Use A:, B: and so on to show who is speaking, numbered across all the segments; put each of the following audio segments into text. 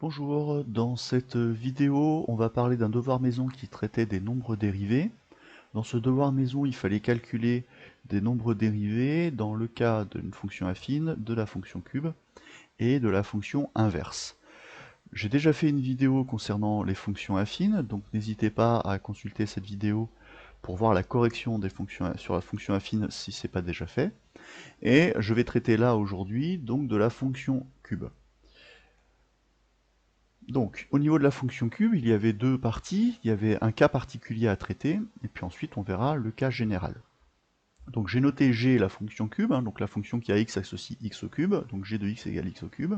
A: Bonjour, dans cette vidéo, on va parler d'un devoir maison qui traitait des nombres dérivés. Dans ce devoir maison, il fallait calculer des nombres dérivés dans le cas d'une fonction affine, de la fonction cube et de la fonction inverse. J'ai déjà fait une vidéo concernant les fonctions affines, donc n'hésitez pas à consulter cette vidéo pour voir la correction des fonctions sur la fonction affine si ce n'est pas déjà fait. Et je vais traiter là aujourd'hui donc de la fonction cube. Donc, au niveau de la fonction cube, il y avait deux parties. Il y avait un cas particulier à traiter, et puis ensuite on verra le cas général. Donc j'ai noté g la fonction cube, donc la fonction qui a x associe x au cube, donc g de x égale x au cube.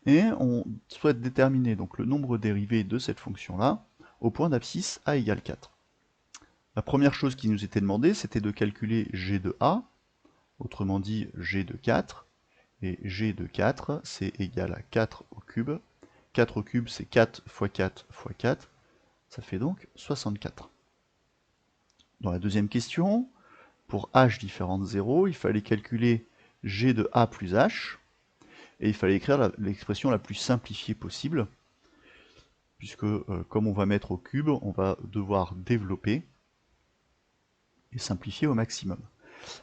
A: Et on souhaite déterminer donc le nombre dérivé de cette fonction-là au point d'abscisse a égale 4. La première chose qui nous était demandée, c'était de calculer g de a, autrement dit g de 4, et g de 4, c'est égal à 4 au cube. 4 au cube, c'est 4 fois 4 fois 4, ça fait donc 64. Dans la deuxième question, pour h différent de 0, il fallait calculer g de a plus h, et il fallait écrire l'expression la plus simplifiée possible, puisque comme on va mettre au cube, on va devoir développer et simplifier au maximum.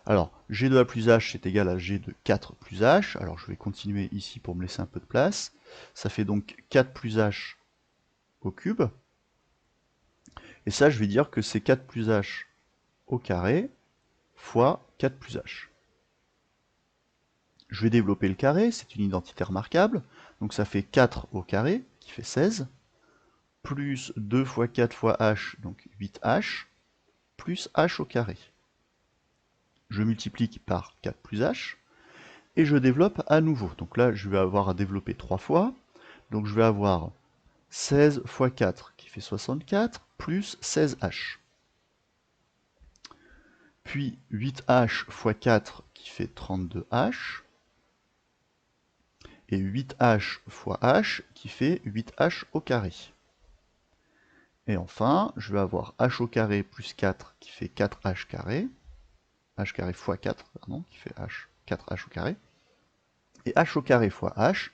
A: Alors, g de a plus h, c'est égal à g de 4 plus h. Alors, je vais continuer ici pour me laisser un peu de place. Ça fait donc 4 plus h au cube. Et ça, je vais dire que c'est 4 plus h au carré fois 4 plus h. Je vais développer le carré, c'est une identité remarquable. Donc ça fait 4 au carré, qui fait 16, plus 2 fois 4 fois h, donc 8h, plus h au carré. Je multiplie par 4 plus h, et je développe à nouveau. Donc là, je vais avoir à développer 3 fois. Donc je vais avoir 16 fois 4, qui fait 64, plus 16h. Puis 8h fois 4, qui fait 32h. Et 8h fois h, qui fait 8h au carré. Et enfin, je vais avoir h au carré plus 4, qui fait 4h carré. H carré fois 4, pardon, qui fait h, 4h au carré. Et h au carré fois h,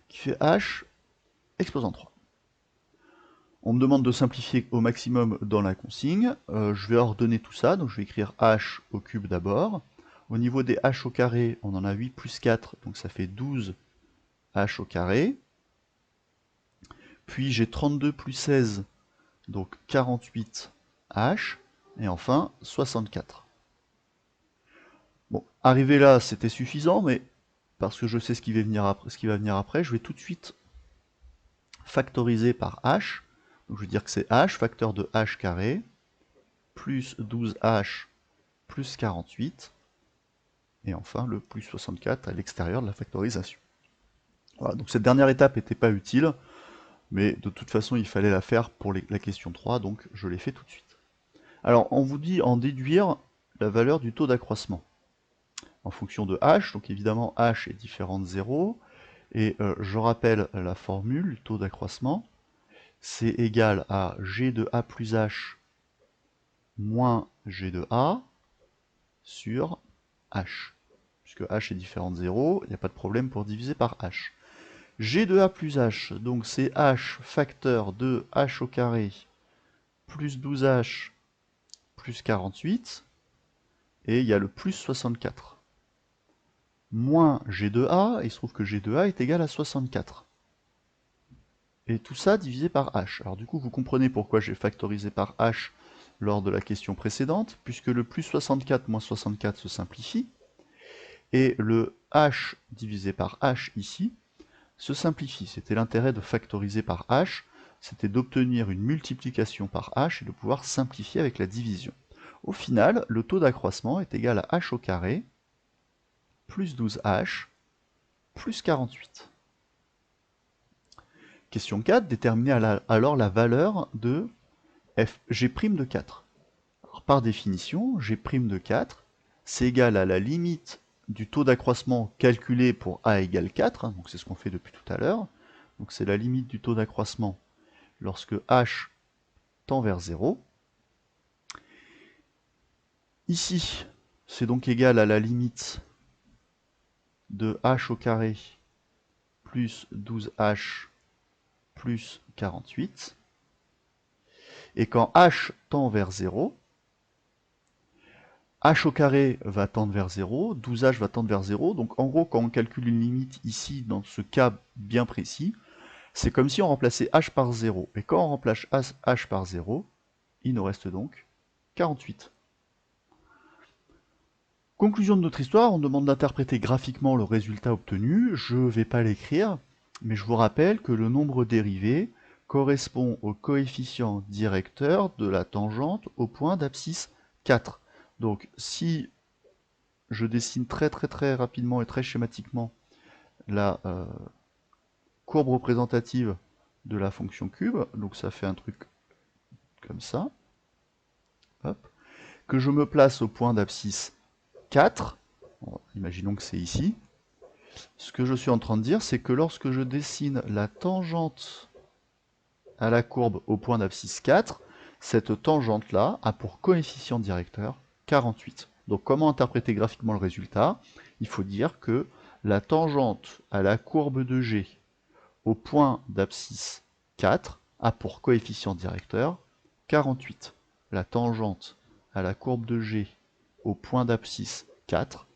A: qui fait h exposant 3. On me demande de simplifier au maximum dans la consigne. Je vais ordonner tout ça, donc je vais écrire h au cube d'abord. Au niveau des h au carré, on en a 8 plus 4, donc ça fait 12 h au carré. Puis j'ai 32 plus 16, donc 48 h. Et enfin 64. Bon, arrivé là, c'était suffisant, mais parce que je sais ce qui va venir après, je vais tout de suite factoriser par h. Donc je vais dire que c'est h, facteur de h carré, plus 12h plus 48, et enfin le plus 64 à l'extérieur de la factorisation. Voilà, donc cette dernière étape n'était pas utile, mais de toute façon il fallait la faire pour la question 3, donc je l'ai fait tout de suite. Alors on vous dit en déduire la valeur du taux d'accroissement en fonction de h, donc évidemment h est différent de 0, et je rappelle la formule, le taux d'accroissement, c'est égal à g de a plus h moins g de a sur h. Puisque h est différent de 0, il n'y a pas de problème pour diviser par h. g de a plus h, donc c'est h facteur de h au carré plus 12h plus 48, et il y a le plus 64. Moins g de a, il se trouve que g de a est égal à 64. Et tout ça divisé par h. Alors du coup, vous comprenez pourquoi j'ai factorisé par h lors de la question précédente, puisque le plus 64 moins 64 se simplifie, et le h divisé par h ici se simplifie. C'était l'intérêt de factoriser par h, c'était d'obtenir une multiplication par h et de pouvoir simplifier avec la division. Au final, le taux d'accroissement est égal à h au carré plus 12h plus 48. Question 4, déterminer alors la valeur de g' de 4. Alors, par définition, g' de 4, c'est égal à la limite du taux d'accroissement calculé pour a égale 4, donc c'est ce qu'on fait depuis tout à l'heure. Donc c'est la limite du taux d'accroissement lorsque h tend vers 0. Ici, c'est donc égal à la limite de h au carré plus 12h plus 48. Et quand h tend vers 0, h au carré va tendre vers 0, 12h va tendre vers 0. Donc en gros, quand on calcule une limite ici, dans ce cas bien précis, c'est comme si on remplaçait h par 0. Et quand on remplace h par 0, il nous reste donc 48. Conclusion de notre histoire, on demande d'interpréter graphiquement le résultat obtenu. Je ne vais pas l'écrire, mais je vous rappelle que le nombre dérivé correspond au coefficient directeur de la tangente au point d'abscisse 4. Donc si je dessine très rapidement et très schématiquement la courbe représentative de la fonction cube, donc ça fait un truc comme ça, hop, que je me place au point d'abscisse 4, bon, imaginons que c'est ici, ce que je suis en train de dire, c'est que lorsque je dessine la tangente à la courbe au point d'abscisse 4, cette tangente-là a pour coefficient directeur 48. Donc comment interpréter graphiquement le résultat? Il faut dire que la tangente à la courbe de G au point d'abscisse 4 a pour coefficient directeur 48. La tangente à la courbe de G au point d'abscisse 4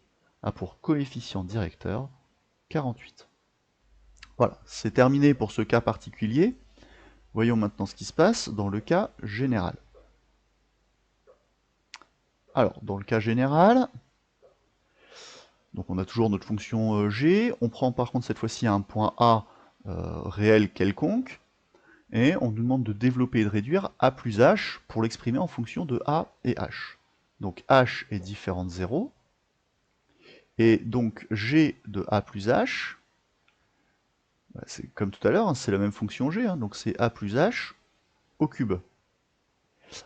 A: a pour coefficient directeur 48. Voilà, c'est terminé pour ce cas particulier. Voyons maintenant ce qui se passe dans le cas général. Alors, dans le cas général, donc on a toujours notre fonction g, on prend par contre cette fois-ci un point A réel quelconque, et on nous demande de développer et de réduire a plus h pour l'exprimer en fonction de a et h. Donc h est différent de 0, et donc g de a plus h, c'est comme tout à l'heure, hein, c'est la même fonction g, hein, donc c'est a plus h au cube.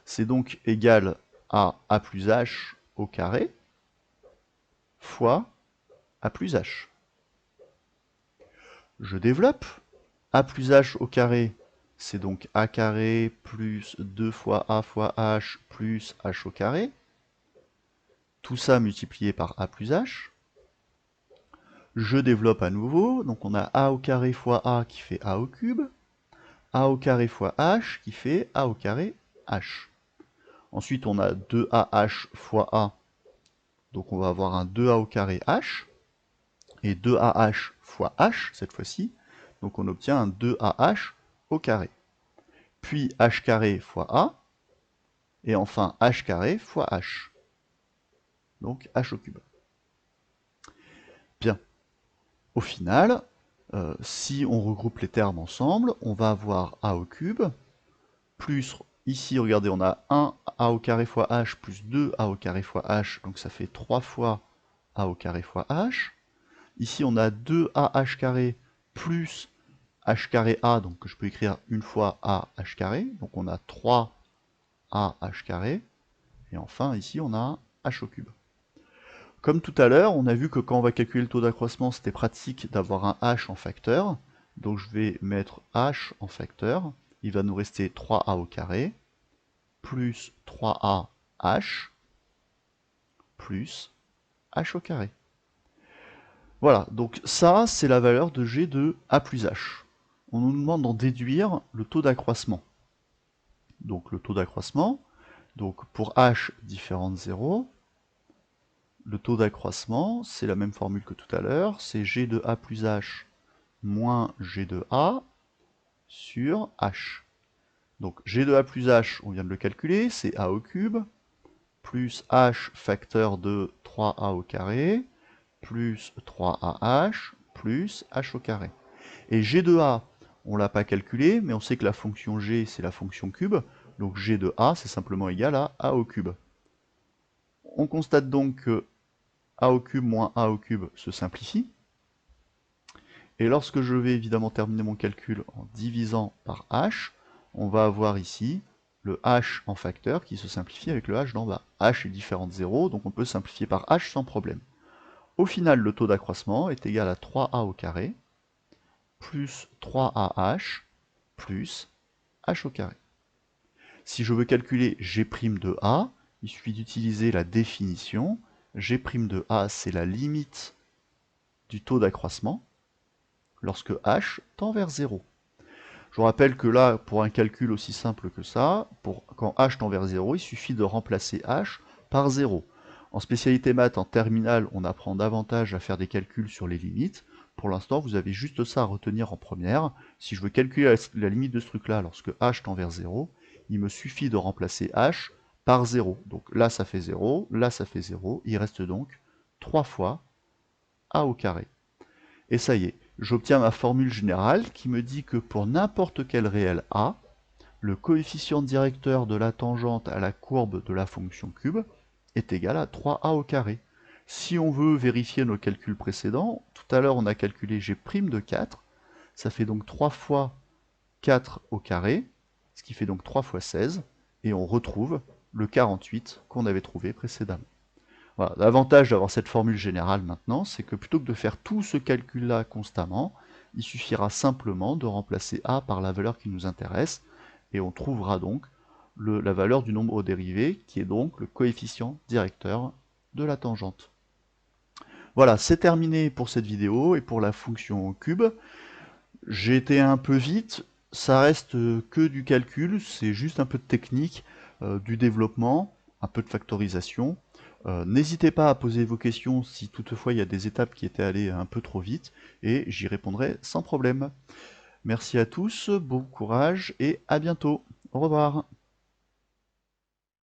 A: C'est donc égal à a plus h au carré fois a plus h. Je développe. A plus h au carré, c'est donc a carré plus 2 fois h plus h au carré. Tout ça multiplié par a plus h. Je développe à nouveau, donc on a a au carré fois a qui fait a au cube, a au carré fois h qui fait a au carré h. Ensuite on a 2ah fois a, donc on va avoir un 2a au carré h, et 2ah fois h cette fois-ci, donc on obtient un 2ah au carré. Puis h carré fois a, et enfin h carré fois h. Donc h au cube. Bien. Au final, si on regroupe les termes ensemble, on va avoir a au cube, plus, ici, regardez, on a 1a au carré fois h, plus 2a au carré fois h, donc ça fait 3 fois a au carré fois h. Ici, on a 2ah carré plus h carré a, donc que je peux écrire une fois a h carré, donc on a 3 a h carré, et enfin, ici, on a h au cube. Comme tout à l'heure, on a vu que quand on va calculer le taux d'accroissement, c'était pratique d'avoir un h en facteur. Donc je vais mettre h en facteur. Il va nous rester 3a au carré, plus 3a h, plus h au carré. Voilà, donc ça, c'est la valeur de g de a plus h. On nous demande d'en déduire le taux d'accroissement. Donc le taux d'accroissement, donc pour h différent de 0, le taux d'accroissement, c'est la même formule que tout à l'heure, c'est g de a plus h moins g de a sur h. Donc g de a plus h, on vient de le calculer, c'est a au cube, plus h facteur de 3a au carré, plus 3ah, plus h au carré. Et g de a, on ne l'a pas calculé, mais on sait que la fonction g, c'est la fonction cube, donc g de a, c'est simplement égal à a au cube. On constate donc que a au cube moins a au cube se simplifie. Et lorsque je vais évidemment terminer mon calcul en divisant par h, on va avoir ici le h en facteur qui se simplifie avec le h d'en bas. H est différent de 0, donc on peut simplifier par h sans problème. Au final, le taux d'accroissement est égal à 3a au carré, plus 3ah, plus h au carré. Si je veux calculer g' de a, il suffit d'utiliser la définition. G' de a, c'est la limite du taux d'accroissement lorsque h tend vers 0. Je vous rappelle que là, pour un calcul aussi simple que ça, quand h tend vers 0, il suffit de remplacer h par 0. En spécialité maths, en terminale, on apprend davantage à faire des calculs sur les limites. Pour l'instant, vous avez juste ça à retenir en première. Si je veux calculer la limite de ce truc-là lorsque h tend vers 0, il me suffit de remplacer h par 0. Donc là, ça fait 0, là, ça fait 0. Il reste donc 3 fois a au carré. Et ça y est, j'obtiens ma formule générale qui me dit que pour n'importe quel réel a, le coefficient directeur de la tangente à la courbe de la fonction cube est égal à 3a au carré. Si on veut vérifier nos calculs précédents, tout à l'heure on a calculé g' de 4, ça fait donc 3 fois 4 au carré, ce qui fait donc 3 fois 16, et on retrouve le 48 qu'on avait trouvé précédemment. Voilà. L'avantage d'avoir cette formule générale maintenant, c'est que plutôt que de faire tout ce calcul-là constamment, il suffira simplement de remplacer a par la valeur qui nous intéresse, et on trouvera donc la valeur du nombre dérivé, qui est donc le coefficient directeur de la tangente. Voilà, c'est terminé pour cette vidéo et pour la fonction cube. J'ai été un peu vite, ça reste que du calcul, c'est juste un peu de technique, du développement, un peu de factorisation. N'hésitez pas à poser vos questions si toutefois il y a des étapes qui étaient allées un peu trop vite, et j'y répondrai sans problème. Merci à tous, bon courage et à bientôt. Au revoir.